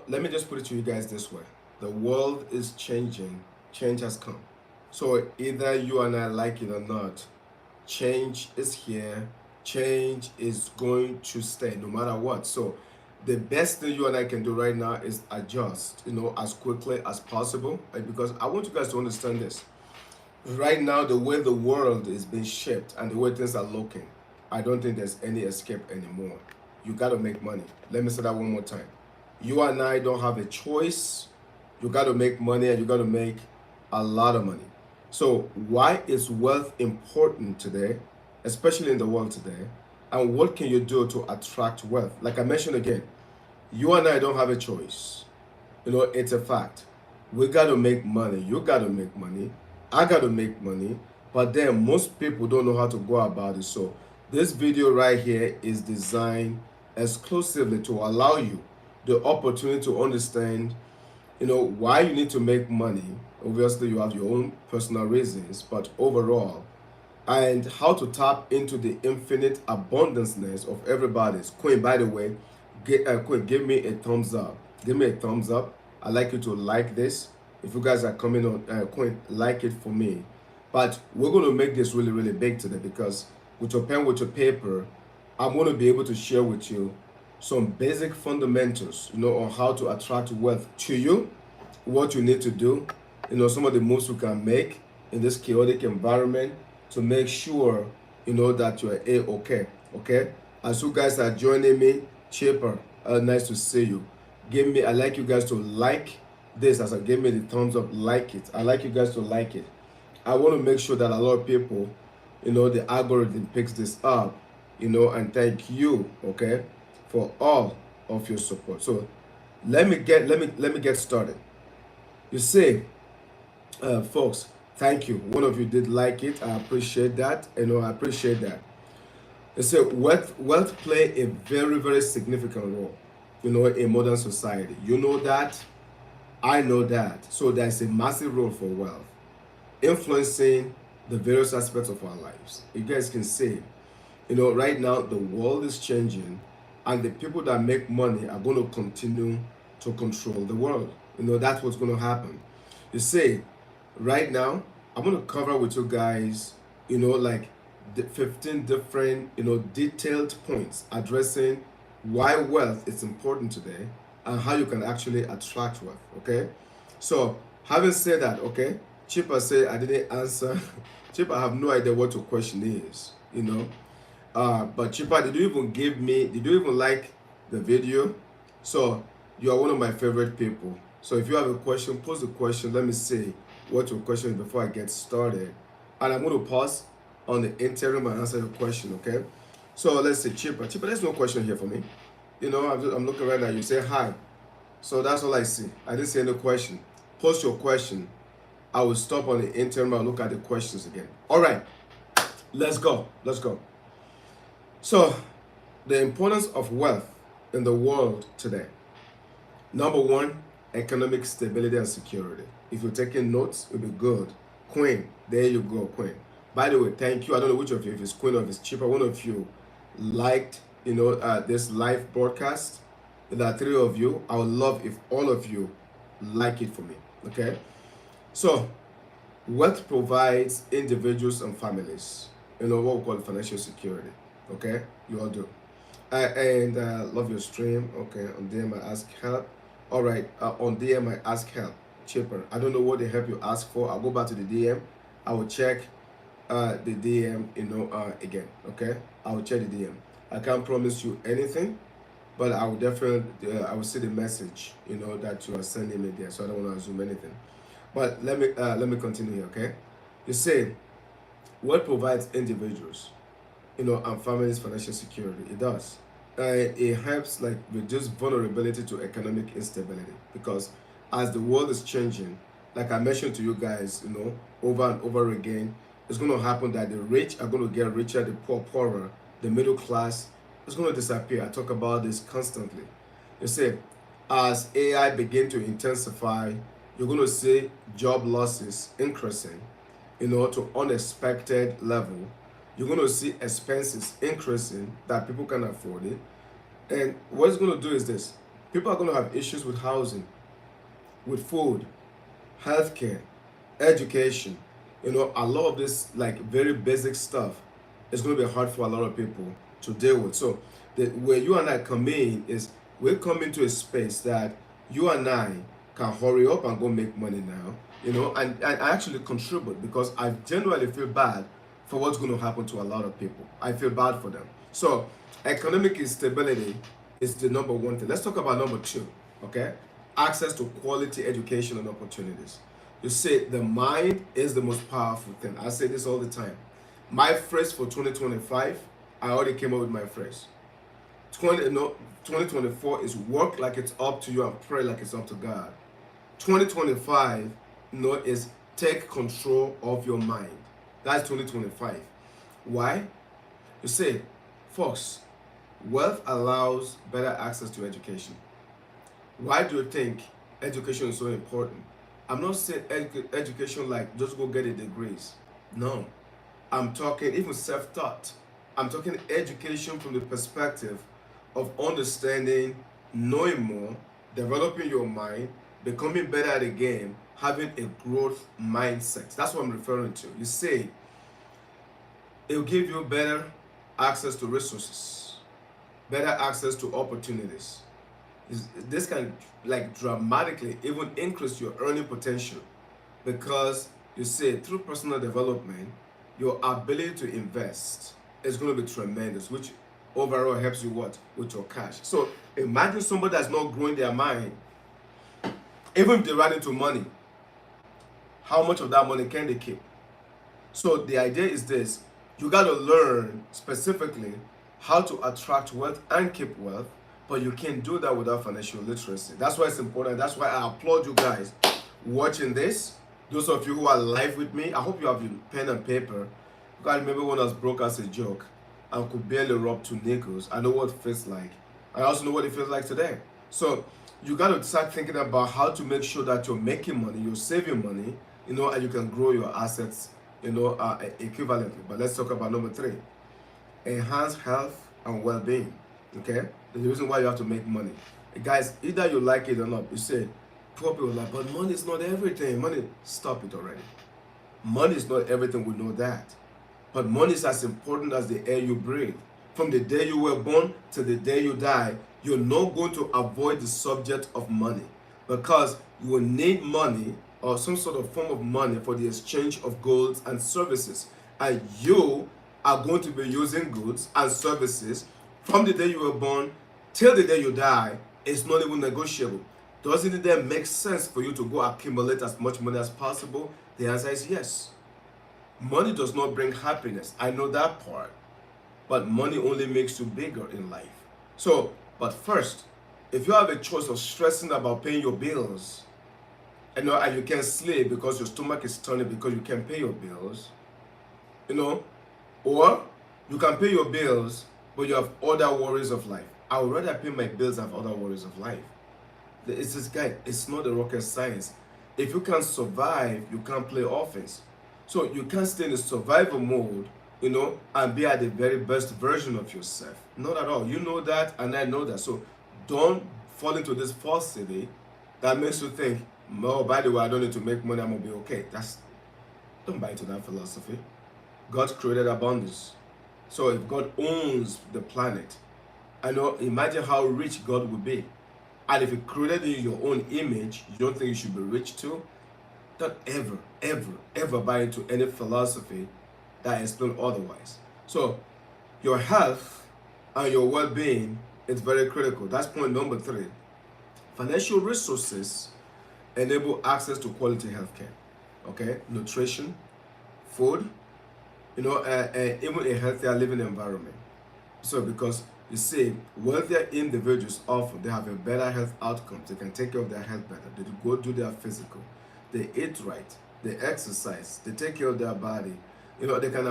let me just put it to you guys this way. The world is changing. Change has come. So either you and I like it or not, change is here. Change is going to stay no matter what. So the best thing you and I can do right now is adjust, as quickly as possible. Because I want you guys to understand this. Right now, the way the world is being shaped and the way things are looking, I don't think there's any escape anymore. You got to make money. Let me say that one more time. You and I don't have a choice. You got to make money, and you got to make a lot of money. So why is wealth important today, especially in the world today? And what can you do to attract wealth? Like I mentioned again, you and I don't have a choice. It's a fact. We got to make money. You got to make money. I got to make money. But then most people don't know how to go about it. So this video right here is designed exclusively to allow you the opportunity to understand, why you need to make money. Obviously, you have your own personal reasons, but overall, and how to tap into the infinite abundanceness of everybody's. Queen, by the way, Queen, give me a thumbs up. Give me a thumbs up. I'd like you to like this. If you guys are coming on, Queen, like it for me. But we're going to make this really, really big today because with your pen, with your paper, I'm going to be able to share with you some basic fundamentals, on how to attract wealth to you, what you need to do, some of the moves you can make in this chaotic environment to make sure, that you're A-okay, okay? As you guys are joining me, Chipper, nice to see you. I like you guys to like this as I give me the thumbs up, like it. I like you guys to like it. I want to make sure that a lot of people, the algorithm picks this up, and thank you, okay, for all of your support. So let me get started. You see, folks, thank you. One of you did like it. I appreciate that. I appreciate that. You see, wealth play a very, very significant role, in modern society. You know that. I know that. So there's a massive role for wealth influencing the various aspects of our lives. You guys can see, right now the world is changing and the people that make money are going to continue to control the world. That's what's going to happen. You see, right now, I'm going to cover with you guys, like the 15 different, detailed points addressing why wealth is important today and how you can actually attract wealth, okay? So, having said that, okay, Chipper said I didn't answer. Chipper, I have no idea what your question is, but Chipper, did you even like the video? So, you are one of my favorite people. So, if you have a question, pose the question. Let me see what your question is before I get started. And I'm going to pause on the interim and answer your question, okay? So, let's see, Chipper. Chipper, there's no question here for me. I'm looking right now. You say hi. So, that's all I see. I didn't see any question. Post your question. I will stop on the interim and look at the questions again. All right, let's go. So, the importance of wealth in the world today. Number one, economic stability and security. If you're taking notes, it'll be good. Queen, there you go, Queen. By the way, thank you. I don't know which of you, if it's Queen or if it's Chipper, one of you liked, this live broadcast. There are three of you. I would love if all of you like it for me, okay? So, wealth provides individuals and families, what we call financial security. Okay, you all do. And love your stream. Okay, on DM I ask help. All right, on DM I ask help. Chipper, I don't know what the help you ask for. I'll go back to the DM. I will check the DM, again. Okay, I will check the DM. I can't promise you anything, but I will definitely I will see the message, that you are sending me there. So I don't want to assume anything. But let me continue here, okay? You say, what provides individuals, and families financial security? It does. It helps like reduce vulnerability to economic instability because as the world is changing, like I mentioned to you guys, over and over again, it's going to happen that the rich are going to get richer, the poor poorer, the middle class is going to disappear. I talk about this constantly. You see, as AI begin to intensify, you're going to see job losses increasing, to unexpected level. You're going to see expenses increasing that people can afford it. And what it's going to do is this. People are going to have issues with housing, with food, healthcare, education. A lot of this like very basic stuff is going to be hard for a lot of people to deal with. So where you and I come in is we come into a space that you and I can hurry up and go make money now, and actually contribute, because I genuinely feel bad for what's going to happen to a lot of people. I feel bad for them. So economic instability is the number one thing. Let's talk about number two, okay? Access to quality education and opportunities. You see, the mind is the most powerful thing. I say this all the time. My phrase for 2025, I already came up with my phrase. 2024 is work like it's up to you and pray like it's up to God. 2025, is take control of your mind. That's 2025. Why? You see, folks, wealth allows better access to education. Why do you think education is so important? I'm not saying education like just go get a degrees. No. I'm talking even self-taught. I'm talking education from the perspective of understanding, knowing more, developing your mind, becoming better at the game, having a growth mindset. That's what I'm referring to. You see, it'll give you better access to resources, better access to opportunities. This can like dramatically even increase your earning potential, because you see, through personal development, your ability to invest is going to be tremendous, which overall helps you what? With your cash. So imagine somebody that's not growing their mind, even if they run into money, how much of that money can they keep? So the idea is this: you got to learn specifically how to attract wealth and keep wealth, but you can't do that without financial literacy. That's why it's important. That's why I applaud you guys watching this. Those of you who are live with me, I hope you have your pen and paper. Because I remember when I was broke as a joke and could barely rub 2 nickels. I know what it feels like. I also know what it feels like today. So you got to start thinking about how to make sure that you're making money, you're saving money, and you can grow your assets, equivalently. But let's talk about number 3. Enhance health and well-being. Okay? The reason why you have to make money. Guys, either you like it or not, you say, poor people are like, but money is not everything. Money, stop it already. Money is not everything, we know that. But money is as important as the air you breathe. From the day you were born to the day you die, you're not going to avoid the subject of money, because you will need money or some sort of form of money for the exchange of goods and services. And you are going to be using goods and services from the day you were born till the day you die. It's not even negotiable. Doesn't it then make sense for you to go accumulate as much money as possible? The answer is yes. Money does not bring happiness. I know that part. But money only makes you bigger in life. So, but first, if you have a choice of stressing about paying your bills, and you can't sleep because your stomach is turning because you can't pay your bills, or you can pay your bills, but you have other worries of life. I would rather pay my bills and have other worries of life. It's this guy. It's not a rocket science. If you can't survive, you can't play offense. So you can't stay in a survival mode, and be at the very best version of yourself. Not at all. You know that, and I know that. So don't fall into this falsity that makes you think, oh, by the way, I don't need to make money, I'm going to be okay. Don't buy into that philosophy. God created abundance. So if God owns the planet, imagine how rich God would be. And if He created you in your own image, you don't think you should be rich too? Don't ever, ever, ever buy into any philosophy that explains otherwise. So your health and your well-being is very critical. That's point number 3. Financial resources enable access to quality healthcare. Okay, nutrition, food, even a healthier living environment. So because you see, wealthier individuals often they have a better health outcomes. They can take care of their health better. They go do their physical. They eat right. They exercise. They take care of their body. They can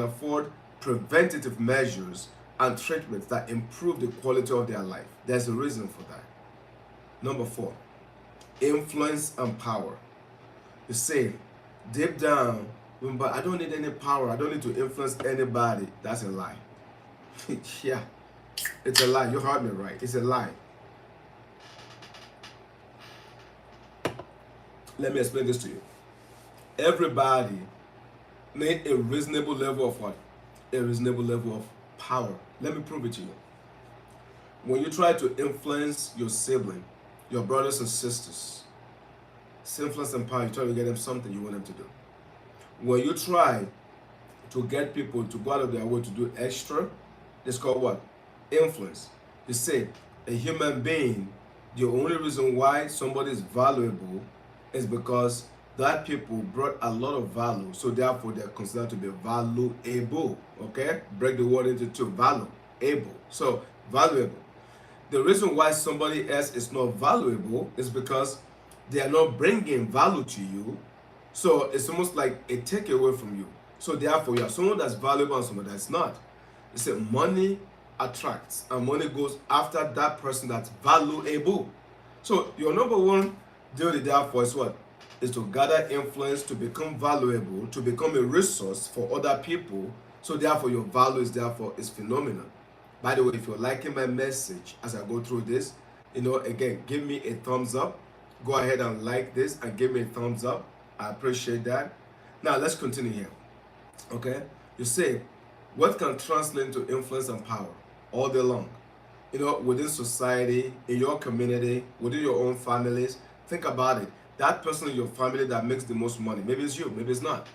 afford preventative measures and treatments that improve the quality of their life. There's a reason for that. Number 4, influence and power. You say, deep down, but I don't need any power. I don't need to influence anybody. That's a lie. Yeah, it's a lie. You heard me right. It's a lie. Let me explain this to you. Everybody need a reasonable level of what? A reasonable level of power. Let me prove it to you. When you try to influence your sibling, your brothers and sisters, influence and power, you try to get them something you want them to do. When you try to get people to go out of their way to do extra, it's called what? Influence. You say a human being, the only reason why somebody is valuable is because that people brought a lot of value, so therefore they're considered to be valuable. Okay? Break the word into two. Valuable. So valuable. The reason why somebody else is not valuable is because they are not bringing value to you. So it's almost like a takeaway from you. So therefore, you have someone that's valuable and someone that's not. You say money attracts and money goes after that person that's valuable. So your number one duty therefore is what? Is to gather influence, to become valuable, to become a resource for other people. So therefore your value is therefore is phenomenal. By the way, if you're liking my message as I go through this, again, give me a thumbs up. Go ahead and like this and give me a thumbs up. I appreciate that. Now let's continue here. Okay? You say, what can translate into influence and power all day long? Within society, in your community, within your own families, think about it. That person in your family that makes the most money, maybe it's you, maybe it's not.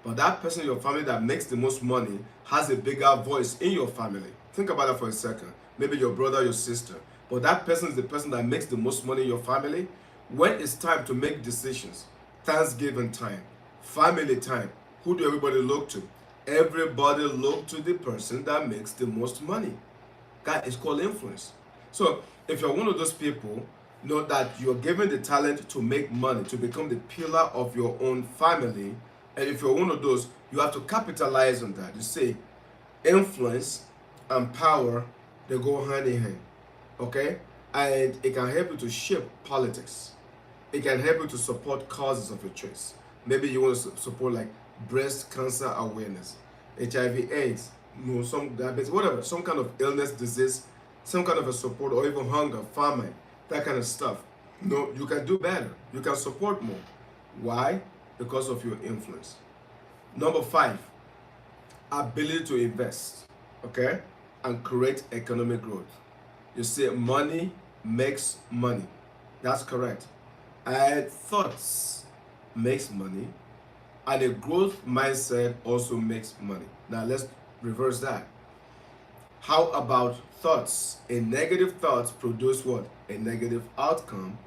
But that person in your family that makes the most money has a bigger voice in your family. Think about that for a second. Maybe your brother, your sister. But that person is the person that makes the most money in your family. When it's time to make decisions, Thanksgiving time, family time, who do everybody look to? Everybody look to the person that makes the most money. That is called influence. So if you're one of those people, know that you're given the talent to make money, to become the pillar of your own family. And if you're one of those, you have to capitalize on that. You say influence and power, they go hand in hand. Okay? And it can help you to shape politics. It can help you to support causes of your choice. Maybe you want to support like breast cancer awareness, HIV AIDS, some diabetes, whatever, some kind of illness, disease, some kind of a support, or even hunger, famine, that kind of stuff. You can do better. You can support more. Why? Because of your influence. Number 5, ability to invest, okay, and create economic growth. You say money makes money. That's correct. And thoughts makes money, and a growth mindset also makes money. Now let's reverse that. How about thoughts? A negative thought produces what? A negative outcome.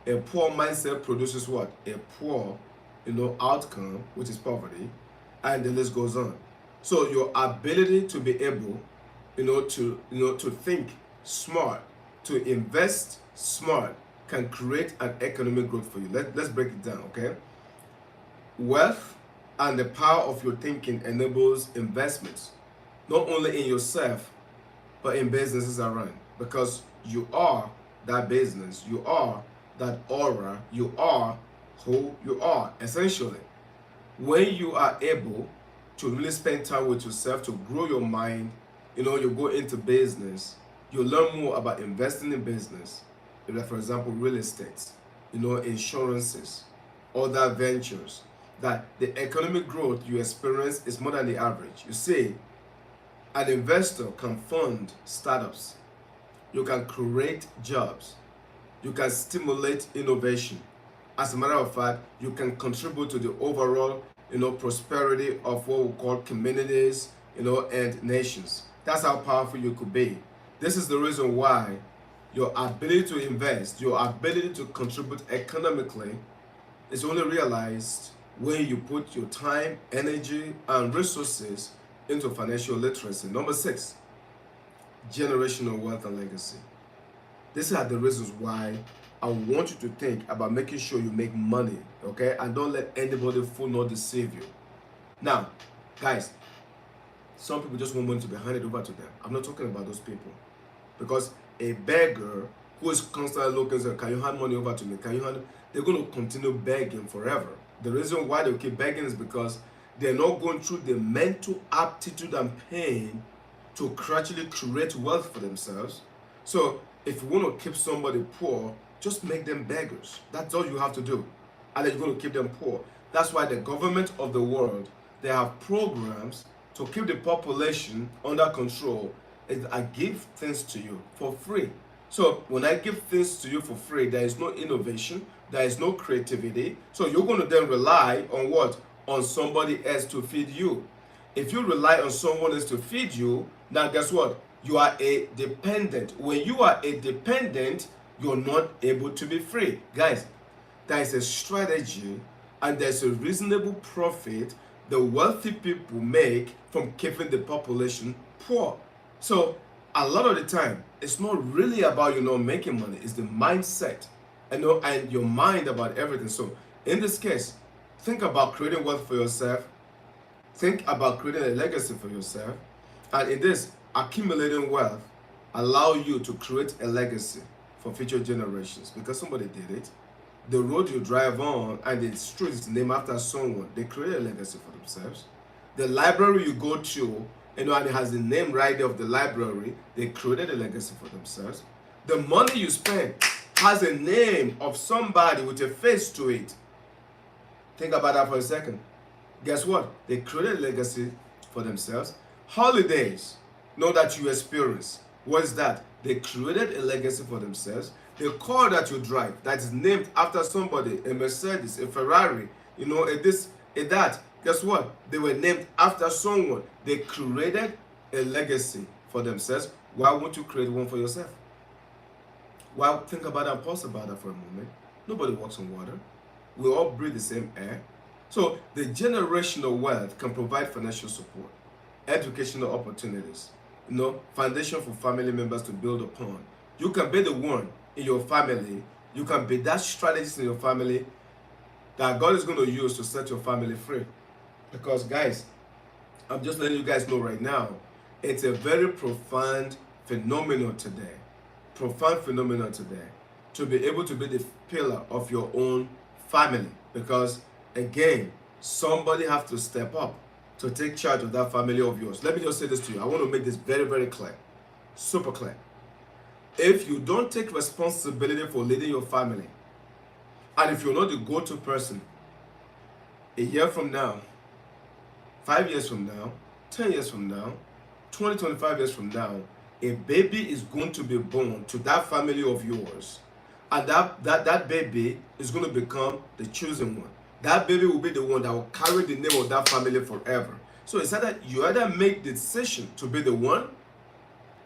A poor mindset produces what? A poor, outcome, which is poverty, and the list goes on. So your ability to be able, to think smart, to invest smart, can create an economic growth for you. Let's break it down, okay? Wealth and the power of your thinking enables investments, not only in yourself, but in businesses around. Because you are that business, you are that aura, you are who you are, essentially. When you are able to really spend time with yourself, to grow your mind, you go into business, you learn more about investing in business, like for example, real estate, insurances, other ventures, that the economic growth you experience is more than the average. You see, an investor can fund startups, you can create jobs, you can stimulate innovation. As a matter of fact, you can contribute to the overall, prosperity of what we call communities, and nations. That's how powerful you could be. This is the reason why your ability to invest, your ability to contribute economically is only realized when you put your time, energy, and resources into financial literacy. Number 6, generational wealth and legacy. These are the reasons why I want you to think about making sure you make money, okay? And don't let anybody fool nor deceive you. Now, guys, some people just want money to be handed over to them. I'm not talking about those people. Because a beggar who is constantly looking, saying, can you hand money over to me? Can you hand? They're going to continue begging forever. The reason why they keep begging is because they're not going through the mental aptitude and pain to actually create wealth for themselves. So if you want to keep somebody poor, just make them beggars. That's all you have to do. and then you're going to keep them poor. That's why the government of the world, they have programs to keep the population under control. I give things to you for free. So when I give things to you for free, there is no innovation, there is no creativity. So you're going to then rely on what? On somebody else to feed you. If you rely on someone else to feed you, now guess what? You are a dependent. When you are a dependent, you're not able to be free. Guys, there is a strategy and there's a reasonable profit the wealthy people make from keeping the population poor. So a lot of the time, it's not really about you not making money, it's the mindset and your mind about everything. So in this case, think about creating wealth for yourself, think about creating a legacy for yourself, and in this, accumulating wealth allow you to create a legacy for future generations because somebody did it. The road you drive on and the street is named after someone. They create a legacy for themselves. The library you go to, and it has the name right there of the library. They created a legacy for themselves. The money you spend has a name of somebody with a face to it. Think about that for a second. Guess what? They created a legacy for themselves. Holidays, know that you experience. What is that? They created a legacy for themselves. The car that you drive that is named after somebody, a Mercedes, a Ferrari, a this, a that. Guess what? They were named after someone. They created a legacy for themselves. Why won't you create one for yourself? Well, think about that and pause about that for a moment. Nobody walks on water. We all breathe the same air. So the generational wealth can provide financial support, educational opportunities, foundation for family members to build upon. You can be the one in your family. You can be that strategist in your family that God is going to use to set your family free. Because guys, I'm just letting you guys know right now, it's a very profound phenomenon today. Profound phenomenon today. To be able to be the pillar of your own family. Because again, somebody have to step up to take charge of that family of yours. Let me just say this to you. I want to make this very, very clear. Super clear. If you don't take responsibility for leading your family, and if you're not the go-to person, a year from now, 5 years from now, 10 years from now, 20, 25 years from now, a baby is going to be born to that family of yours. And that baby is going to become the chosen one. That baby will be the one that will carry the name of that family forever. So it's either you either make the decision to be the one.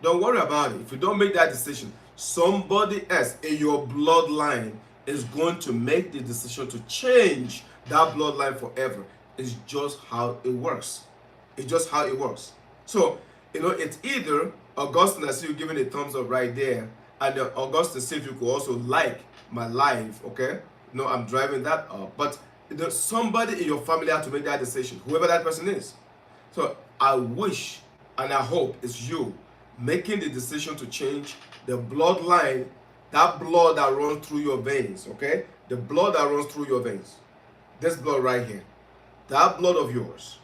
Don't worry about it. If you don't make that decision, somebody else in your bloodline is going to make the decision to change that bloodline forever. It's just how it works. It's just how it works. So, it's either, Augustine, I see you giving a thumbs up right there, and Augustine, see if you could also like my live, okay? I'm driving that up. But somebody in your family has to make that decision, whoever that person is. So, I wish and I hope it's you making the decision to change the bloodline, that blood that runs through your veins, okay? The blood that runs through your veins. This blood right here. That blood of yours.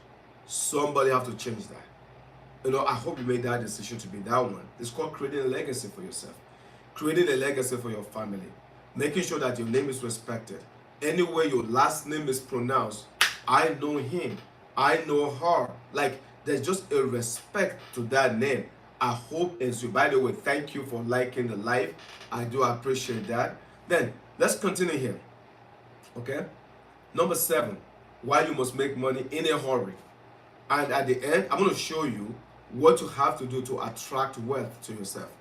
Somebody have to change that. I hope you made that decision to be that one. It's called creating a legacy for yourself. Creating a legacy for your family. Making sure that your name is respected. Anywhere your last name is pronounced, I know him. I know her. Like, there's just a respect to that name. I hope it's you. By the way, thank you for liking the live. I do appreciate that. Then, let's continue here. Okay? Number 7, why you must make money in a hurry. And at the end, I'm going to show you what you have to do to attract wealth to yourself.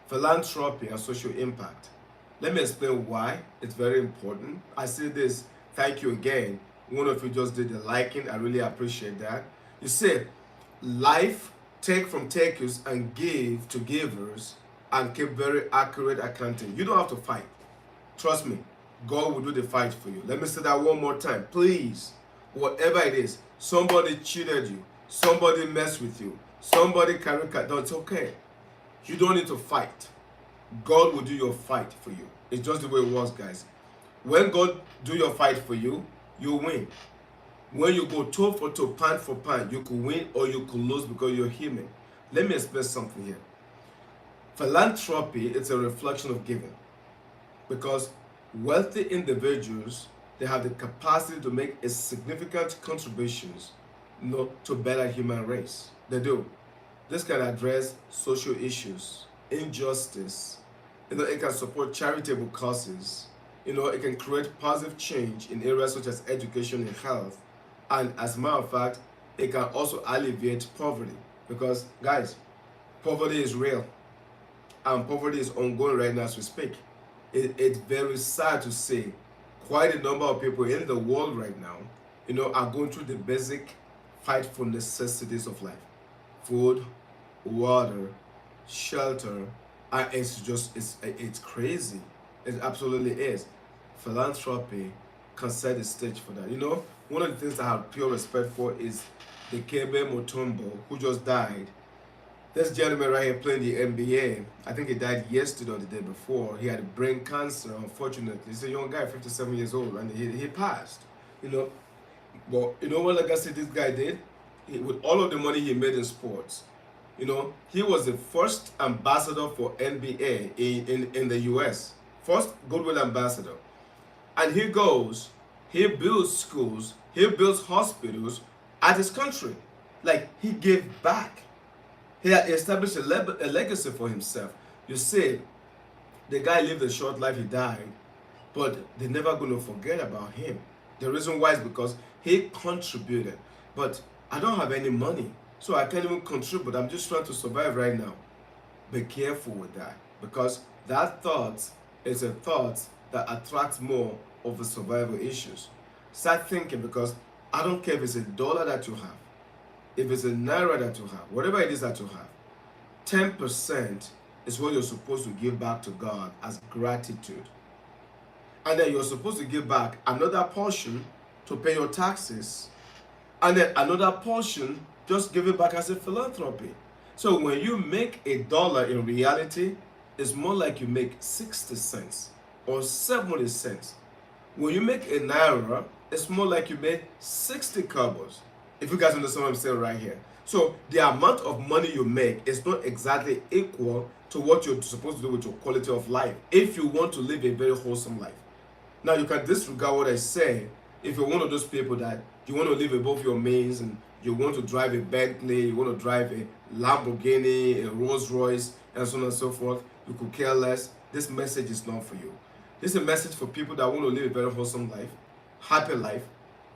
Philanthropy and social impact. Let me explain why it's very important. I say this, thank you again. One of you just did the liking. I really appreciate that. You see, life, take from takers and give to givers, and keep very accurate accounting. You don't have to fight. Trust me, God will do the fight for you. Let me say that one more time. Please, whatever it is, somebody cheated you, somebody messed with you, somebody carried, no, it's okay. You don't need to fight. God will do your fight for you. It's just the way it was, guys. When God do your fight for you, you win. When you go toe for toe, pan for pan, you could win or you could lose because you're human. Let me explain something here. Philanthropy is a reflection of giving. Because wealthy individuals they have the capacity to make a significant contributions, to better human race. They do. This can address social issues, injustice. It can support charitable causes. It can create positive change in areas such as education and health. And as a matter of fact, it can also alleviate poverty. Because, guys, poverty is real. And poverty is ongoing right now as we speak. It's very sad to say quite a number of people in the world right now, are going through the basic fight for necessities of life. Food, water, shelter, and it's crazy. It absolutely is. Philanthropy can set the stage for that. One of the things I have pure respect for is the Dikembe Mutombo, who just died. This gentleman right here playing the NBA, I think he died yesterday or the day before. He had brain cancer, unfortunately. He's a young guy, 57 years old, and he passed. But what legacy this guy did? With all of the money he made in sports, he was the first ambassador for NBA in the US. First goodwill ambassador. And he builds schools, he builds hospitals at his country. Like, he gave back. He had established a legacy for himself. You see, the guy lived a short life, he died, but they're never going to forget about him. The reason why is because he contributed. But I don't have any money, so I can't even contribute. I'm just trying to survive right now. Be careful with that, because that thought is a thought that attracts more of the survival issues. Start thinking, because I don't care if it's $1 that you have, if it's a naira that you have, whatever it is that you have, 10% is what you're supposed to give back to God as gratitude. And then you're supposed to give back another portion to pay your taxes. And then another portion, just give it back as a philanthropy. So when you make $1, in reality, it's more like you make 60 cents or 70 cents. When you make a naira, it's more like you made 60 kobos. If you guys understand what I'm saying right here. So the amount of money you make is not exactly equal to what you're supposed to do with your quality of life if you want to live a very wholesome life. Now, you can disregard what I say if you're one of those people that you want to live above your means and you want to drive a Bentley, you want to drive a Lamborghini, a Rolls Royce, and so on and so forth. You could care less. This message is not for you. This is a message for people that want to live a very wholesome life, happy life,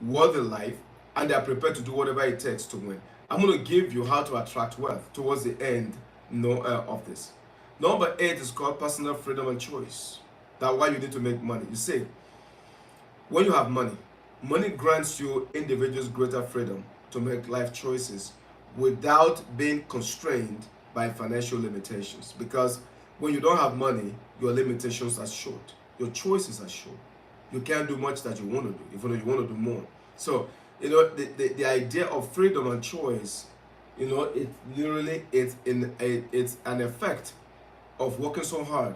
worthy life, and they are prepared to do whatever it takes to win. I'm going to give you how to attract wealth towards the end of this. Number 8 is called personal freedom and choice. That's why you need to make money. You see, when you have money, money grants you individuals greater freedom to make life choices without being constrained by financial limitations. Because when you don't have money, your limitations are short. Your choices are short. You can't do much that you want to do, even though you want to do more. So, the idea of freedom and choice, it literally it's an effect of working so hard,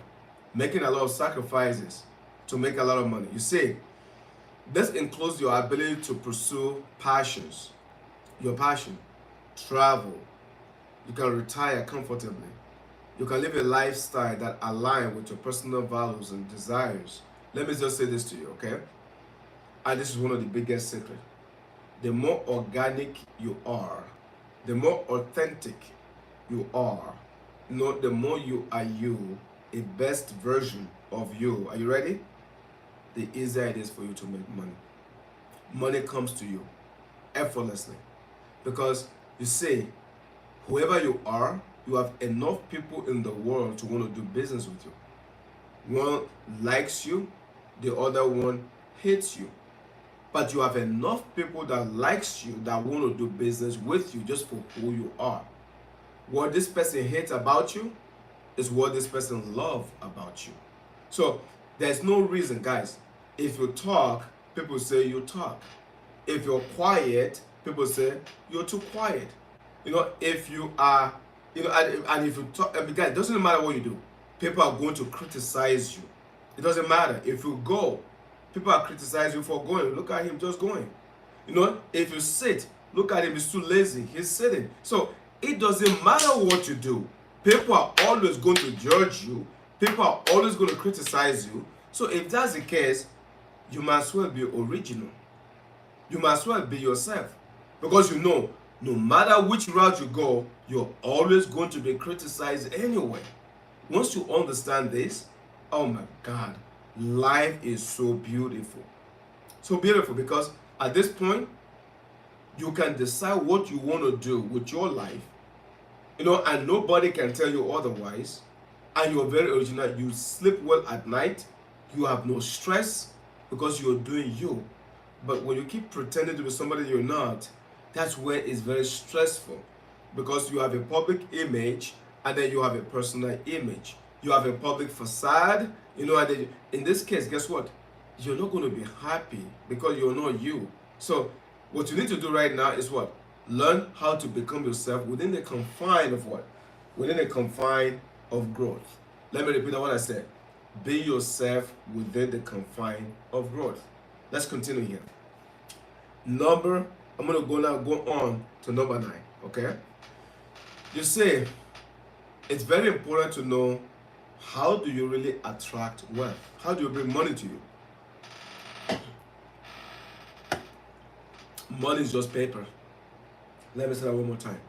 making a lot of sacrifices to make a lot of money. You see, this includes your ability to pursue passions, your passion, travel. You can retire comfortably. You can live a lifestyle that aligns with your personal values and desires. Let me just say this to you, okay? And this is one of the biggest secrets. The more organic you are, the more authentic you are, the more you are you, a best version of you. Are you ready? The easier it is for you to make money. Money comes to you effortlessly. Because you see, whoever you are, you have enough people in the world to want to do business with you. One likes you, the other one hates you. But you have enough people that likes you, that want to do business with you just for who you are. What this person hates about you is what this person loves about you. So there's no reason, guys. If you talk, people say you talk. If you're quiet, people say you're too quiet. If you are, and if you talk, guys, it doesn't matter what you do. People are going to criticize you. It doesn't matter. If you go, people are criticizing you for going. Look at him just going. If you sit, look at him, he's too lazy. He's sitting. So it doesn't matter what you do. People are always going to judge you. People are always going to criticize you. So if that's the case, you might as well be original. You might as well be yourself. Because you know, no matter which route you go, you're always going to be criticized anyway. Once you understand this, oh my God, life is so beautiful. So beautiful because at this point, you can decide what you want to do with your life, and nobody can tell you otherwise. And you're very original. You sleep well at night. You have no stress because you're doing you. But when you keep pretending to be somebody you're not, that's where it's very stressful because you have a public image and then you have a personal image. You have a public facade, and then in this case, guess what? You're not going to be happy because you're not you. So, what you need to do right now is what? Learn how to become yourself within the confine of what? Within the confine of growth. Let me repeat what I said. Be yourself within the confine of growth. Let's continue here. I'm going to go on to number 9, okay? You see, it's very important to know how do you really attract wealth? How do you bring money to you? Money is just paper. Let me say that one more time.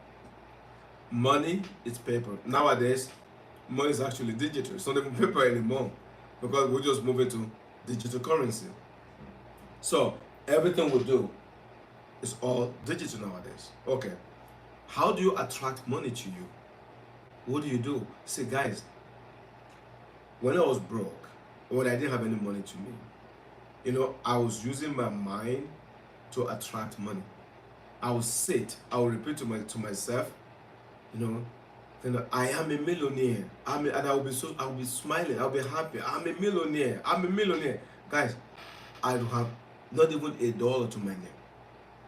Money is paper. Nowadays, money is actually digital. It's not even paper anymore because we're just moving to digital currency. So everything we do is all digital nowadays. Okay. How do you attract money to you? What do you do? See, guys, when I was broke, when I didn't have any money to me, I was using my mind to attract money. I would sit, I would repeat to myself, I am a millionaire. And I will be smiling, I'll be happy. I'm a millionaire. I'm a millionaire. Guys, I don't have not even $1 to my name.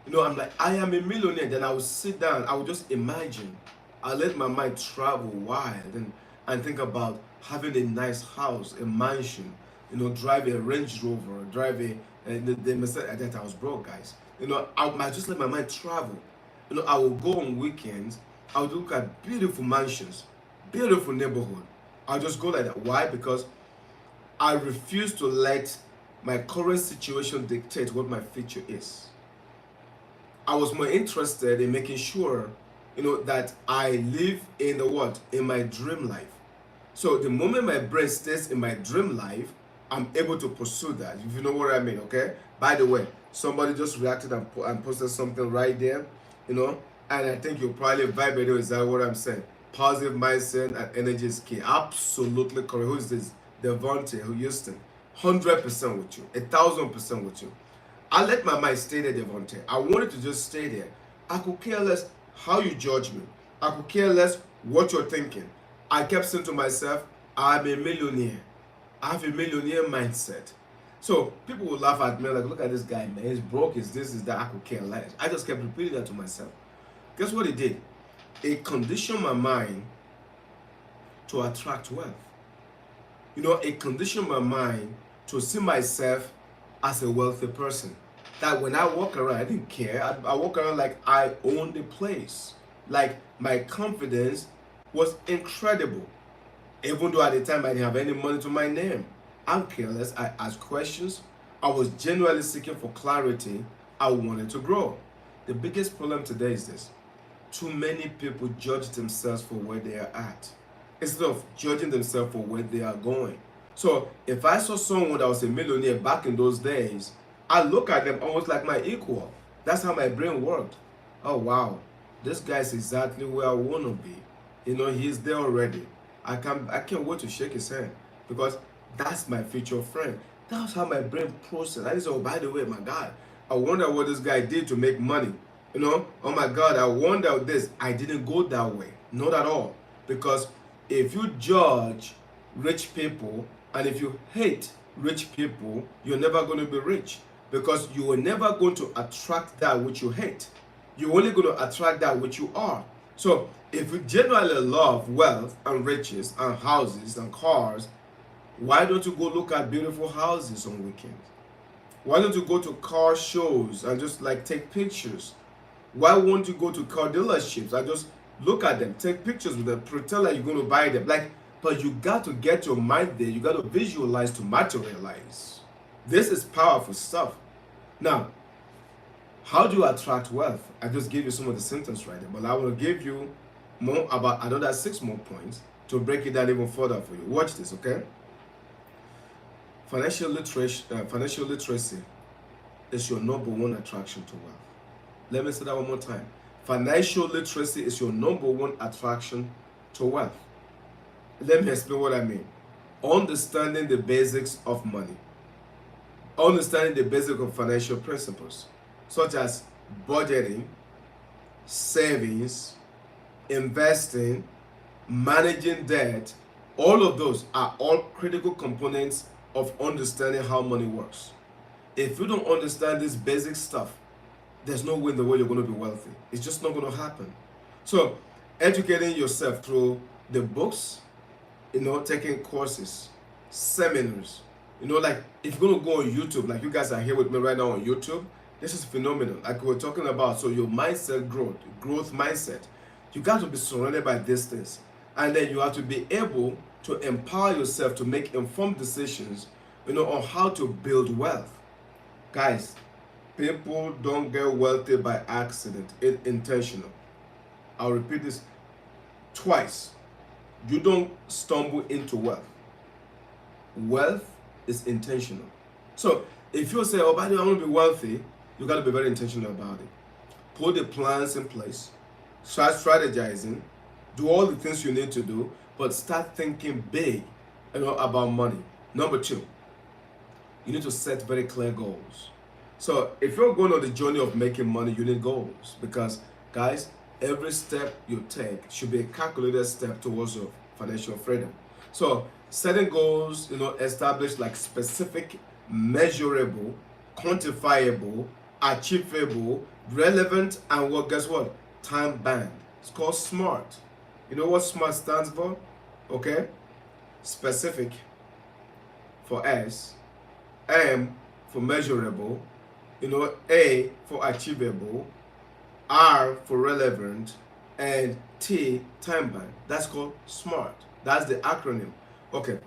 I'm like, I am a millionaire. Then I would sit down, I would just imagine. I let my mind travel wild and think about having a nice house, a mansion, drive a Range Rover, drive the Mercedes. At that I was broke, guys. I just let my mind travel. I will go on weekends. I would look at beautiful mansions, beautiful neighborhood. I'll just go like that. Why? Because I refuse to let my current situation dictate what my future is. I was more interested in making sure, that I live in the what? In my dream life. So the moment my brain stays in my dream life, I'm able to pursue that, if you know what I mean, okay? By the way, somebody just reacted and posted something right there, and I think you'll probably vibe with it. Is that what I'm saying? Positive mindset and energy is key. Absolutely correct. Who is this? Devontae Houston. 100% with you. 1,000% with you. I let my mind stay there, Devontae. I wanted to just stay there. I could care less how you judge me. I could care less what you're thinking. I kept saying to myself, I'm a millionaire. I have a millionaire mindset. So people will laugh at me like, look at this guy, man. He's broke, is this, is that. I could care less. I just kept repeating that to myself. Guess what it did? It conditioned my mind to attract wealth. It conditioned my mind to see myself as a wealthy person. That when I walk around, I didn't care. I walk around like I owned the place. Like my confidence was incredible. Even though at the time I didn't have any money to my name. I'm careless. I asked questions. I was genuinely seeking for clarity. I wanted to grow. The biggest problem today is this. Too many people judge themselves for where they are at instead of judging themselves for where they are going. So if I saw someone that was a millionaire back in those days, I look at them almost like my equal. That's how my brain worked. Oh wow, this guy's exactly where I want to be. He's there already. I can't wait to shake his hand because that's my future friend. That's how my brain processed. I just, oh, by the way, my God, I wonder what this guy did to make money. Oh my God, I wonder this. I didn't go that way. Not at all. Because if you judge rich people and if you hate rich people, you're never going to be rich. Because you are never going to attract that which you hate. You're only going to attract that which you are. So if you genuinely love wealth and riches and houses and cars, why don't you go look at beautiful houses on weekends? Why don't you go to car shows and just like take pictures? Why won't you go to car dealerships and just look at them, take pictures with them, pretend like you're going to buy them? But you got to get your mind there. You got to visualize to materialize. This is powerful stuff. Now, how do you attract wealth? I just gave you some of the symptoms right there, but I will give you more about another 6 more points to break it down even further for you. Watch this, okay? Financial literacy is your number one attraction to wealth. Let me say that one more time. Financial literacy is your number one attraction to wealth. Let me explain what I mean. Understanding the basics of money. Understanding the basics of financial principles, such as budgeting, savings, investing, managing debt. All of those are all critical components of understanding how money works. If you don't understand this basic stuff, there's no way in the world you're going to be wealthy. It's just not going to happen. So, educating yourself through the books, taking courses, seminars, like if you're going to go on YouTube, like you guys are here with me right now on YouTube, this is phenomenal. Like we're talking about, so your mindset growth mindset, you got to be surrounded by these things. And then you have to be able to empower yourself to make informed decisions, on how to build wealth. Guys, people don't get wealthy by accident. It's intentional. I'll repeat this twice. You don't stumble into wealth. Wealth is intentional. So if you say, oh, by the way, I want to be wealthy, you got to be very intentional about it. Put the plans in place. Start strategizing. Do all the things you need to do, but start thinking big, about money. Number 2, you need to set very clear goals. So if you're going on the journey of making money, you need goals, because guys, every step you take should be a calculated step towards your financial freedom. So setting goals, established like specific, measurable, quantifiable, achievable, relevant, and guess what? Time bound. It's called SMART. You know what SMART stands for? Okay? Specific for S, M for measurable, A for achievable, R for relevant, and T, time bound. That's called SMART. That's the acronym. Okay.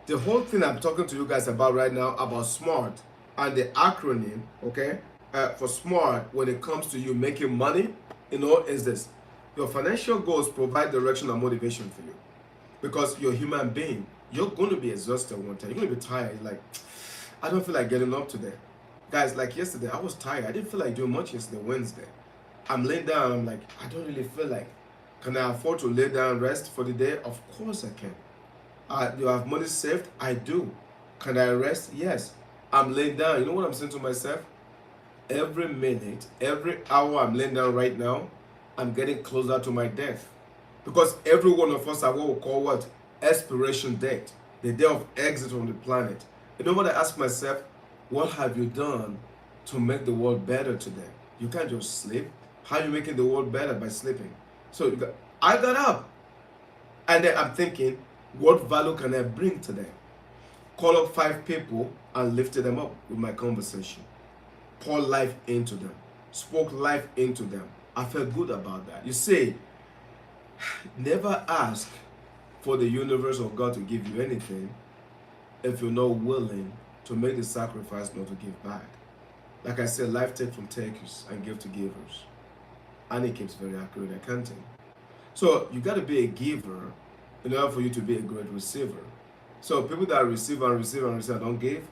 The whole thing I'm talking to you guys about right now about SMART and the acronym, okay, for SMART when it comes to you making money, is this. Your financial goals provide direction and motivation for you, because you're a human being. You're going to be exhausted one time. You're going to be tired. You're like, I don't feel like getting up today. Guys, like yesterday, I was tired. I didn't feel like doing much yesterday, Wednesday. I'm laying down. I'm like, I don't really feel like. Can I afford to lay down and rest for the day? Of course I can. Do I have money saved? I do. Can I rest? Yes. I'm laying down. You know what I'm saying to myself? Every minute, every hour I'm laying down right now, I'm getting closer to my death. Because every one of us have what we call what? Expiration date. The day of exit from the planet. You know what I ask myself? What have you done to make the world better today? You can't just sleep. How are you making the world better? By sleeping. So I got up. And then I'm thinking, what value can I bring today? Call up 5 people and lifted them up with my conversation. Pour life into them. Spoke life into them. I felt good about that. You see, never ask for the universe or God to give you anything if you're not willing to make the sacrifice not to give back. Like I said, life take from takers and give to givers. And it keeps very accurate accounting. So you got to be a giver in order for you to be a great receiver. So people that receive and receive and receive and don't give,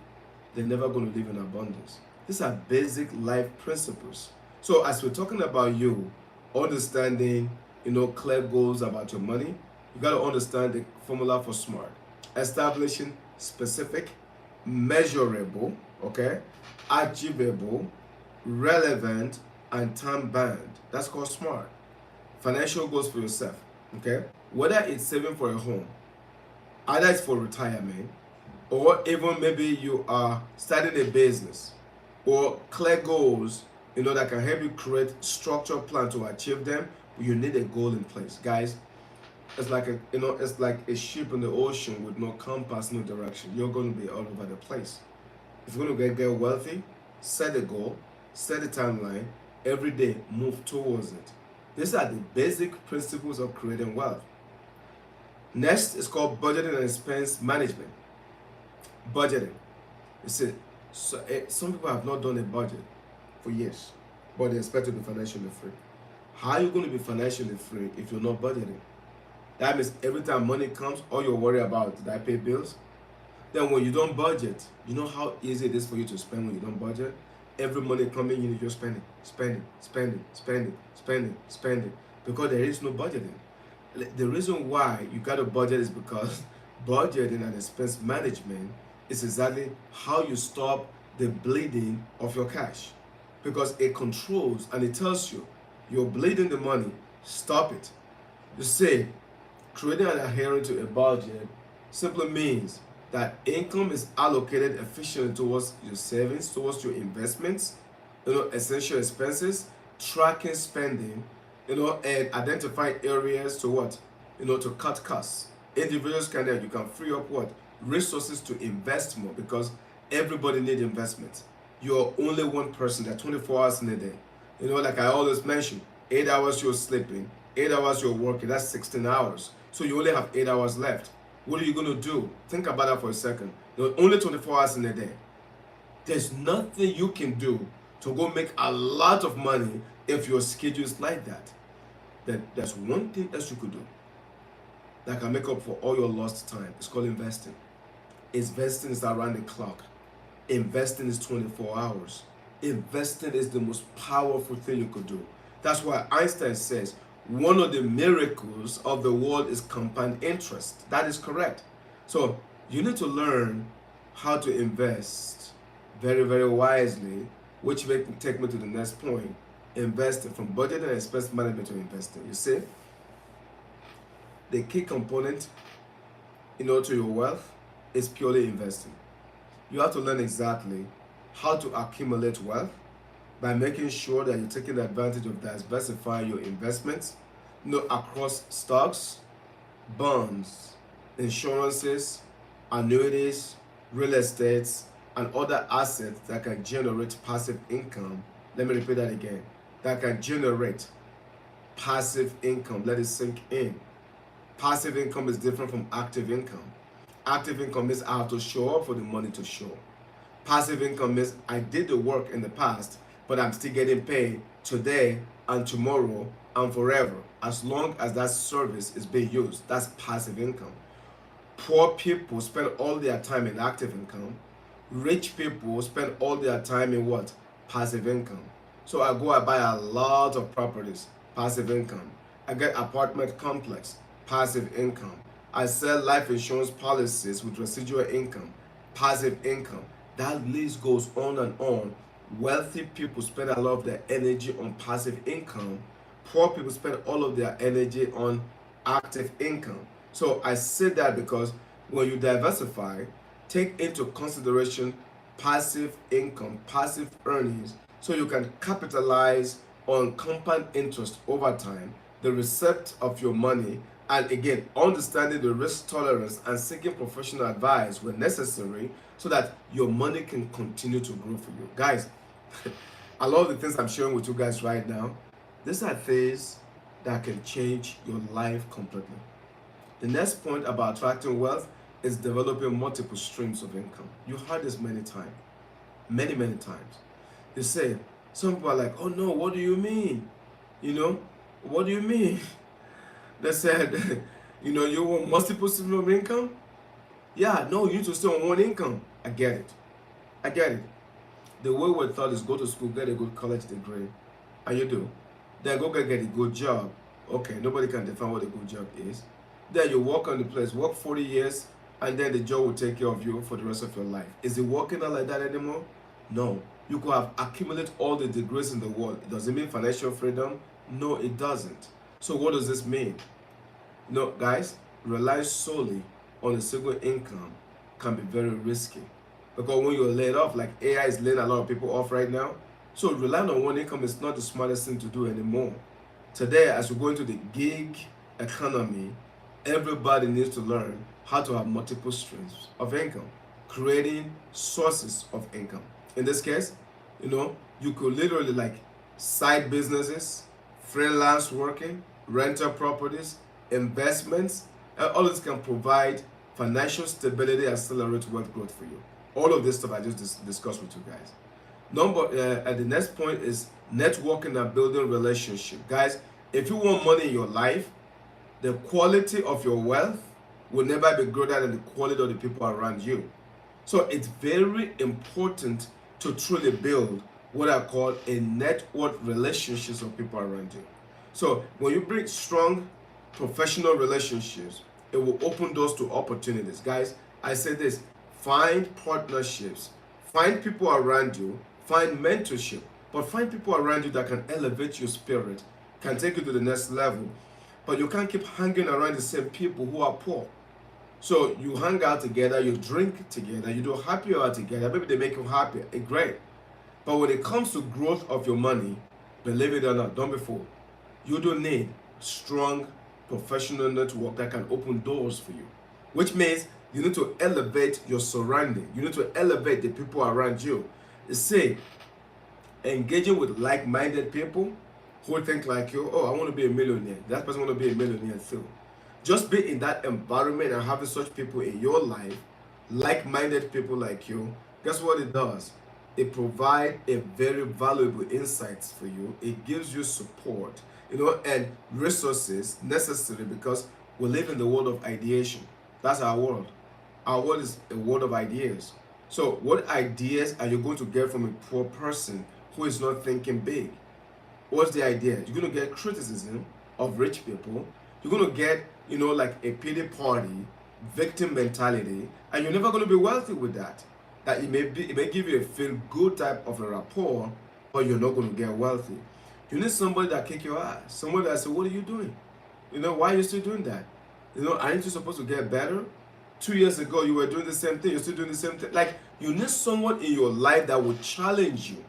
they're never going to live in abundance. These are basic life principles. So as we're talking about you understanding, clear goals about your money, you got to understand the formula for SMART. Establishing specific, measurable, okay, achievable, relevant, and time bound. That's called SMART. Financial goals for yourself, okay? Whether it's saving for a home, either it's for retirement, or even maybe you are starting a business, or clear goals, that can help you create structured plan to achieve them. You need a goal in place, guys. It's like a ship in the ocean with no compass, no direction. You're going to be all over the place. If you're going to get wealthy, set a goal, set a timeline, every day move towards it. These are the basic principles of creating wealth. Next is called budgeting and expense management. Budgeting. You see, So some people have not done a budget for years, but they expect to be financially free. How are you going to be financially free if you're not budgeting? That means every time money comes, all you're worried about, did I pay bills? Then when you don't budget, you know how easy it is for you to spend when you don't budget? Every money coming in, you're spending, spending, spending, spending, spending, spending, because there is no budgeting. The reason why you got to budget is because budgeting and expense management is exactly how you stop the bleeding of your cash, because it controls and it tells you you're bleeding the money, stop it. You say creating and adhering to a budget simply means that income is allocated efficiently towards your savings, towards your investments, essential expenses, tracking spending, and identifying areas to what, to cut costs. Individuals you can free up what resources to invest more, because everybody needs investment. You're only one person. There are 24 hours in a day. Like I always mention, 8 hours you're sleeping, 8 hours you're working. That's 16 hours. So you only have 8 hours left. What are you going to do? Think about that for a second. There are only 24 hours in a day. There's nothing you can do to go make a lot of money if your schedule is like that. Then there's one thing else you could do that can make up for all your lost time. It's called investing. Investing is around the clock. Investing is 24 hours. Investing is the most powerful thing you could do. That's why Einstein says one of the miracles of the world is compound interest. That is correct. So you need to learn how to invest very, very wisely, which may take me to the next point. Investing, from budgeting and expense management to investing. You see, the key component, to your wealth is purely investing. You have to learn exactly how to accumulate wealth by making sure that you're taking advantage of diversifying your investments, across stocks, bonds, insurances, annuities, real estates, and other assets that can generate passive income. Let me repeat that again. That can generate passive income. Let it sink in. Passive income is different from active income. Active income means I have to show up for the money to show. Passive income means I did the work in the past, but I'm still getting paid today and tomorrow and forever, as long as that service is being used. That's passive income. Poor people spend all their time in active income. Rich people spend all their time in what? Passive income. So I buy a lot of properties, passive income. I get apartment complex, passive income. I sell life insurance policies with residual income, passive income. That list goes on and on. Wealthy people spend a lot of their energy on passive income. Poor people spend all of their energy on active income. So I say that because when you diversify, take into consideration passive income, passive earnings, so you can capitalize on compound interest over time, the receipt of your money, and again, understanding the risk tolerance and seeking professional advice when necessary so that your money can continue to grow for you. Guys, a lot of the things I'm sharing with you guys right now, these are things that can change your life completely. The next point about attracting wealth is developing multiple streams of income. You heard this many times, many, many times. You say, some people are like, oh no, what do you mean? What do you mean? They said, you want multiple streams of income? Yeah, no, you need to stay on one income. I get it. I get it. The way we're taught is go to school, get a good college degree, and you do. Then go get a good job. Okay, nobody can define what a good job is. Then you work on the place, work 40 years, and then the job will take care of you for the rest of your life. Is it working out like that anymore? No. You could have accumulated all the degrees in the world. Does it mean financial freedom? No, it doesn't. So what does this mean? Guys, relying solely on a single income can be very risky. Because when you're laid off, like AI is laying a lot of people off right now, so relying on one income is not the smartest thing to do anymore. Today, as we go into the gig economy, everybody needs to learn how to have multiple streams of income, creating sources of income. In this case, you could literally like side businesses, freelance working, rental properties, investments, and all this can provide financial stability and accelerate wealth growth for you. All of this stuff I just discussed with you guys. The next point is networking and building relationship. Guys, if you want money in your life, the quality of your wealth will never be greater than the quality of the people around you. So it's very important to truly build what I call a network relationships with people around you. So when you bring strong professional relationships, it will open doors to opportunities. Guys, I say this, find partnerships, find people around you, find mentorship, but find people around you that can elevate your spirit, can take you to the next level. But you can't keep hanging around the same people who are poor. So you hang out together, you drink together, you do happy hour together, maybe they make you happy, great. But when it comes to growth of your money, believe it or not, don't be fooled. You do need strong professional network that can open doors for you, which means you need to elevate your surrounding. You need to elevate the people around you. Say, engaging with like-minded people who think like you. Oh, I want to be a millionaire. That person want to be a millionaire too. Just be in that environment and having such people in your life, like-minded people like you. Guess what it does? It provides a very valuable insights for you. It gives you support, and resources necessary, because we live in the world of ideation. That's our world. Our world is a world of ideas. So what ideas are you going to get from a poor person who is not thinking big? What's the idea? You're going to get criticism of rich people. You're going to get, like a pity party, victim mentality, and you're never going to be wealthy with that. That it may give you a feel-good type of a rapport, but you're not going to get wealthy. You need somebody that kick your ass. Somebody that say, what are you doing? Why are you still doing that? Aren't you supposed to get better? 2 years ago, you were doing the same thing. You're still doing the same thing. Like, you need someone in your life that will challenge you,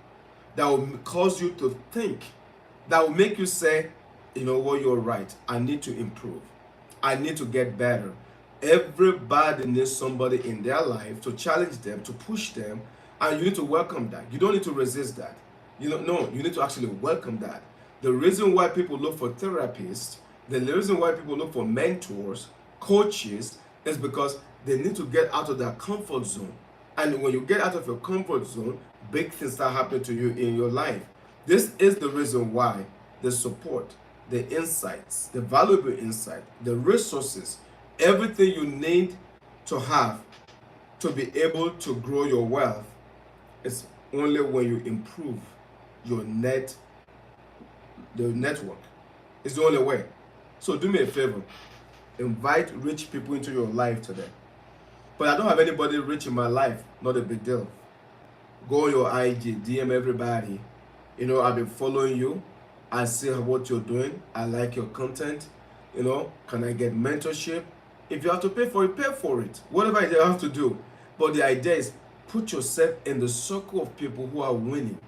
that will cause you to think, that will make you say, you're right. I need to improve. I need to get better. Everybody needs somebody in their life to challenge them, to push them, and you need to welcome that. You don't need to resist that. No, you need to actually welcome that. The reason why people look for therapists, the reason why people look for mentors, coaches, is because they need to get out of their comfort zone. And when you get out of your comfort zone, big things start happening to you in your life. This is the reason why the support, the insights, the valuable insight, the resources, everything you need to have to be able to grow your wealth is only when you improve your the network. It's the only way. So do me a favor. Invite rich people into your life today. But I don't have anybody rich in my life. Not a big deal. Go on your IG, DM everybody. I've been following you. I see what you're doing. I like your content. Can I get mentorship? If you have to pay for it, pay for it. Whatever you have to do. But the idea is put yourself in the circle of people who are winning.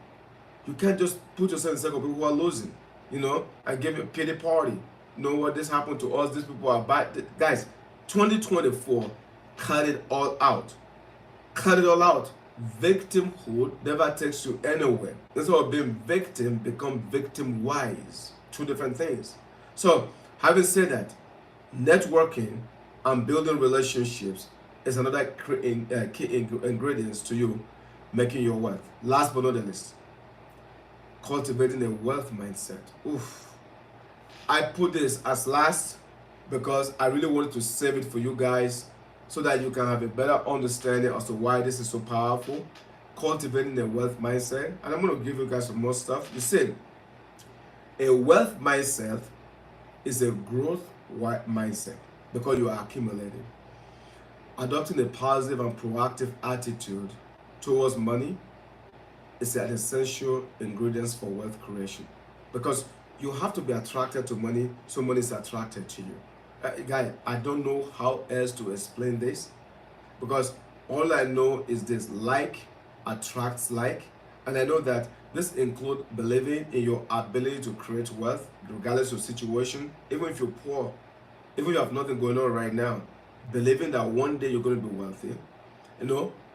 You can't just put yourself in the circle of people who are losing. And give a pity party. What this happened to us, these people are bad. Guys, 2024, cut it all out. Cut it all out. Victimhood never takes you anywhere. Instead of being victim, become victim wise. Two different things. So, having said that, networking and building relationships is another key ingredients to you making your wealth. Last but not the least, cultivating a wealth mindset. Oof. I put this as last because I really wanted to save it for you guys so that you can have a better understanding as to why this is so powerful. Cultivating a wealth mindset. And I'm going to give you guys some more stuff. You see, a wealth mindset is a growth mindset because you are accumulating. Adopting a positive and proactive attitude towards money is an essential ingredient for wealth creation, because you have to be attracted to money so money is attracted to you. Guy, I don't know how else to explain this, because all I know is this: like attracts like. And I know that this includes believing in your ability to create wealth regardless of situation. Even if you're poor, even if you have nothing going on right now, believing that one day you're going to be wealthy,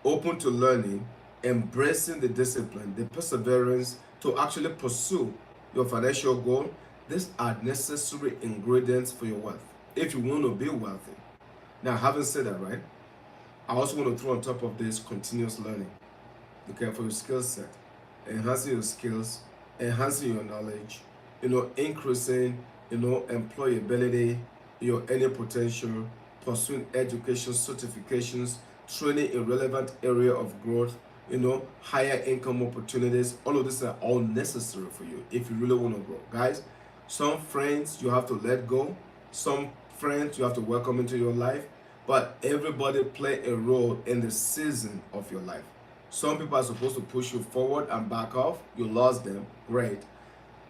open to learning, embracing the discipline, the perseverance to actually pursue your financial goal. These are necessary ingredients for your wealth if you want to be wealthy. Now, having said that, right, I also want to throw on top of this continuous learning, okay, for your skill set, enhancing your skills, enhancing your knowledge, increasing, employability, your earning potential, pursuing education certifications, training in relevant area of growth, higher income opportunities. All of these are all necessary for you if you really want to grow. Guys, some friends you have to let go, some friends you have to welcome into your life, but everybody play a role in the season of your life. Some people are supposed to push you forward and back off. You lost them. Great.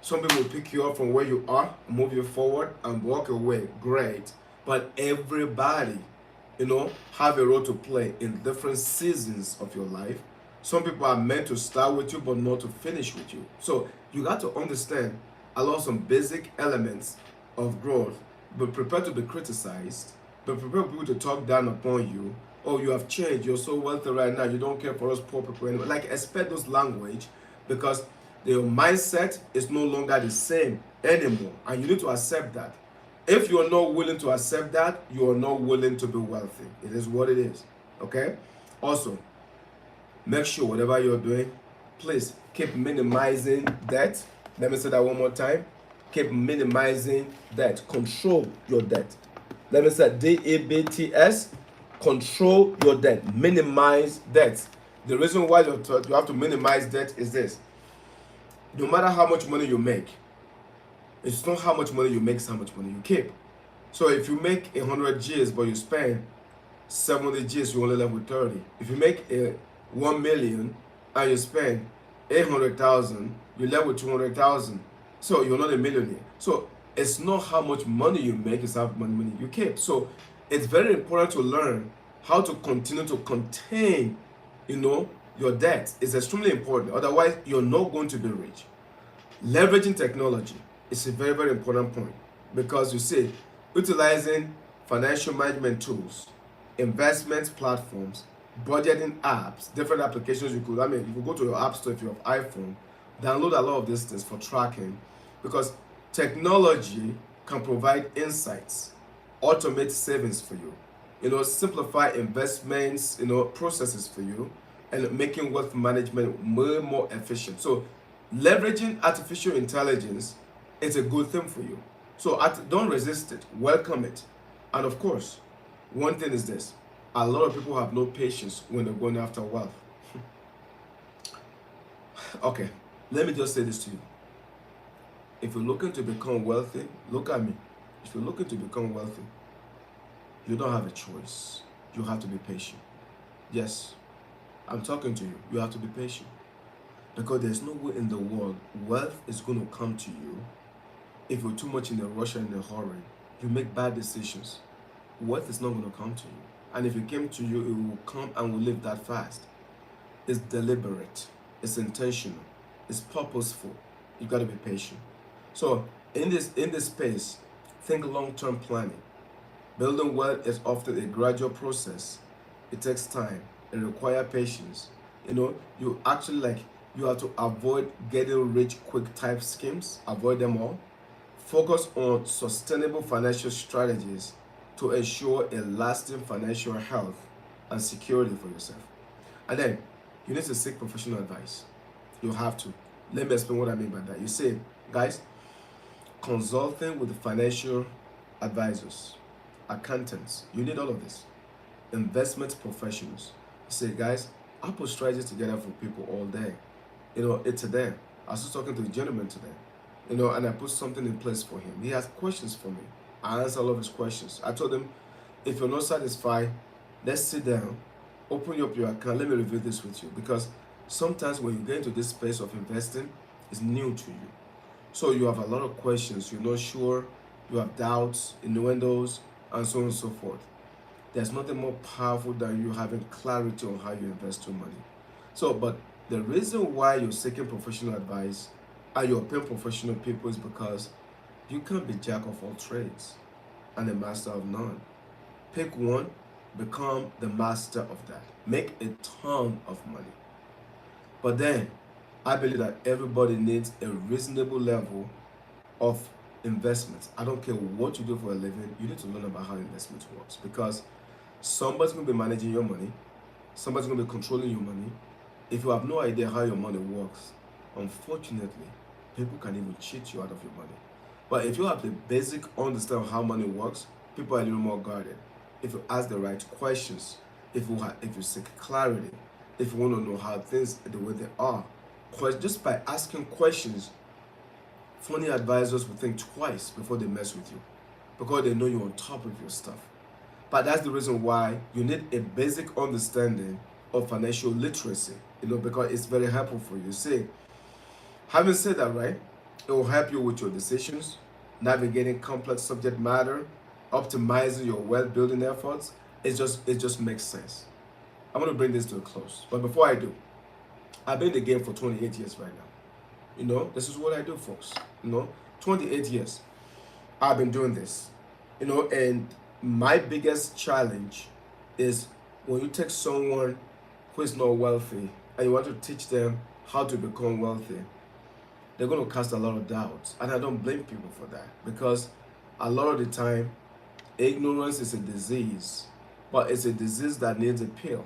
Some people will pick you up from where you are, move you forward, and walk away. Great. But everybody, have a role to play in different seasons of your life. Some people are meant to start with you, but not to finish with you. So you got to understand along some basic elements of growth. Be prepared to be criticized. Be prepared for people to talk down upon you. Oh, you have changed. You're so wealthy right now. You don't care for us poor people anymore. Like, expect those language, because your mindset is no longer the same anymore. And you need to accept that. If you are not willing to accept that, you are not willing to be wealthy. It is what it is. Okay? Also, make sure whatever you're doing, please keep minimizing debt. Let me say that one more time. Keep minimizing debt. Control your debt. Let me say DEBTS. Control your debt. Minimize debt. The reason why you have to minimize debt is this. No matter how much money you make, it's not how much money you make, it's how much money you keep. So if you make 100 G's but you spend 70 G's, you only left with 30. If you make 1 million and you spend 800,000, you left with 200,000. So you're not a millionaire. So it's not how much money you make, it's how much money you keep. So it's very important to learn how to continue to contain, your debt. Is extremely important. Otherwise, you're not going to be rich. Leveraging technology is a very, very important point, because you see, utilizing financial management tools, investment platforms, budgeting apps, different applications you could go to your app store if you have iPhone, download a lot of these things for tracking, because technology can provide insights, automate savings for you, simplify investments, processes for you, and making wealth management more efficient. So leveraging artificial intelligence is a good thing for you. So don't resist it, welcome it. And of course, one thing is this: a lot of people have no patience when they're going after wealth. Okay, let me just say this to you. If you're looking to become wealthy, look at me. If you're looking to become wealthy, you don't have a choice. You have to be patient. Yes, I'm talking to you. You have to be patient. Because there's no way in the world wealth is going to come to you if you're too much in a rush and in a hurry. You make bad decisions. Wealth is not going to come to you. And if it came to you, it will come and will leave that fast. It's deliberate. It's intentional. It's purposeful. You got to be patient. So in this space, think long-term planning. Building wealth is often a gradual process. It takes time. It requires patience. You actually you have to avoid getting rich quick type schemes. Avoid them all. Focus on sustainable financial strategies to ensure a lasting financial health and security for yourself. And then you need to seek professional advice. You have to. Let me explain what I mean by that. You see, guys, consulting with financial advisors, accountants, you need all of this. Investment professionals. You say, guys, I put strategies together for people all day. It's today. I was just talking to a gentleman today, and I put something in place for him. He has questions for me. I answer all of his questions. I told him, if you're not satisfied, let's sit down, open up your account, let me review this with you. Because sometimes when you get into this space of investing, it's new to you. So you have a lot of questions, you're not sure, you have doubts, innuendos, and so on and so forth. There's nothing more powerful than you having clarity on how you invest your money. So, but the reason why you're seeking professional advice and you're paying professional people is because you can't be jack of all trades and a master of none. Pick one, become the master of that. Make a ton of money. But then, I believe that everybody needs a reasonable level of investment. I don't care what you do for a living, you need to learn about how investment works. Because Somebody's going to be managing your money. Somebody's going to be controlling your money. If you have no idea how your money works, unfortunately, people can even cheat you out of your money. But if you have the basic understanding of how money works, people are a little more guarded. If you ask the right questions, if you seek clarity, if you want to know how things are the way they are, just by asking questions, funny advisors will think twice before they mess with you, because they know you're on top of your stuff. But that's the reason why you need a basic understanding of financial literacy, because it's very helpful for you. See, having said that, right, it will help you with your decisions, navigating complex subject matter, optimizing your wealth building efforts. It just makes sense. I'm going to bring this to a close. But before I do, I've been in the game for 28 years right now. This is what I do, folks. 28 years I've been doing this. And my biggest challenge is when you take someone who is not wealthy and you want to teach them how to become wealthy, they're going to cast a lot of doubts. And I don't blame people for that, because a lot of the time, ignorance is a disease, but it's a disease that needs a pill.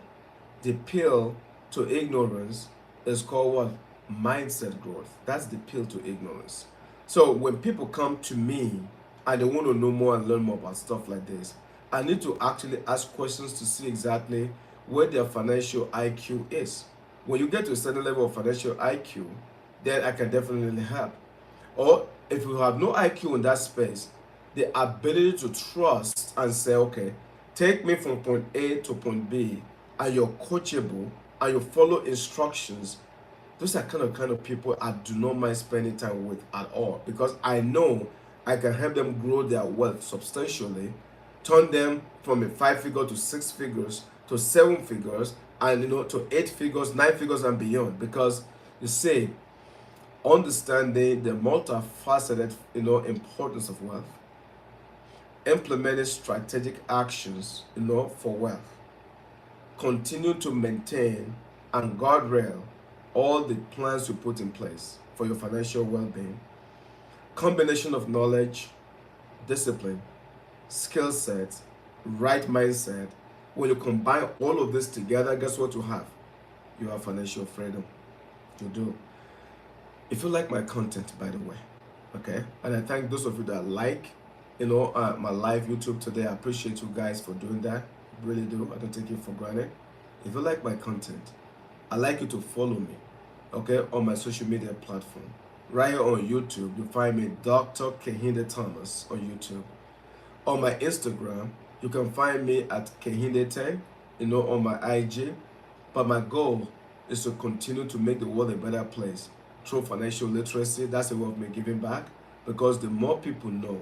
The pill to ignorance is called what? Mindset growth. That's the pill to ignorance. So when people come to me and they want to know more and learn more about stuff like this, I need to actually ask questions to see exactly where their financial IQ is. When you get to a certain level of financial IQ, then I can definitely help. Or if you have no IQ in that space, the ability to trust and say, okay, take me from point A to point B, and you're coachable and you follow instructions. Those are kind of people I do not mind spending time with at all, because I know I can help them grow their wealth substantially, turn them from a 5-figure to 6 figures to 7 figures, and to 8 figures, 9 figures and beyond. Because you see, understanding the multifaceted importance of wealth, implementing strategic actions for wealth, continue to maintain and guardrail all the plans you put in place for your financial well-being, combination of knowledge, discipline, skill set, right mindset. When you combine all of this together, guess what you have? You have financial freedom. You do. If you like my content, by the way, okay, and I thank those of you that my live YouTube today. I appreciate you guys for doing that. Really do. I don't take it for granted. If you like my content, I'd like you to follow me, okay, on my social media platform. Right here on YouTube, you find me Dr. Kehinde Thomas on YouTube. On my Instagram, you can find me at Kehinde10, on my IG. But my goal is to continue to make the world a better place through financial literacy. That's a way of me giving back, because the more people know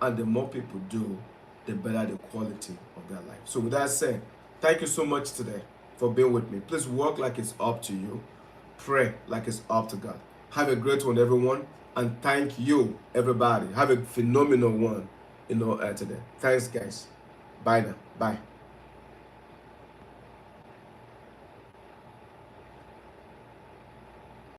and the more people do, the better the quality of their life. So with that said, thank you so much today for being with me. Please work like it's up to you. Pray like it's up to God. Have a great one, everyone. And thank you, everybody. Have a phenomenal one, today. Thanks, guys. Bye now. Bye.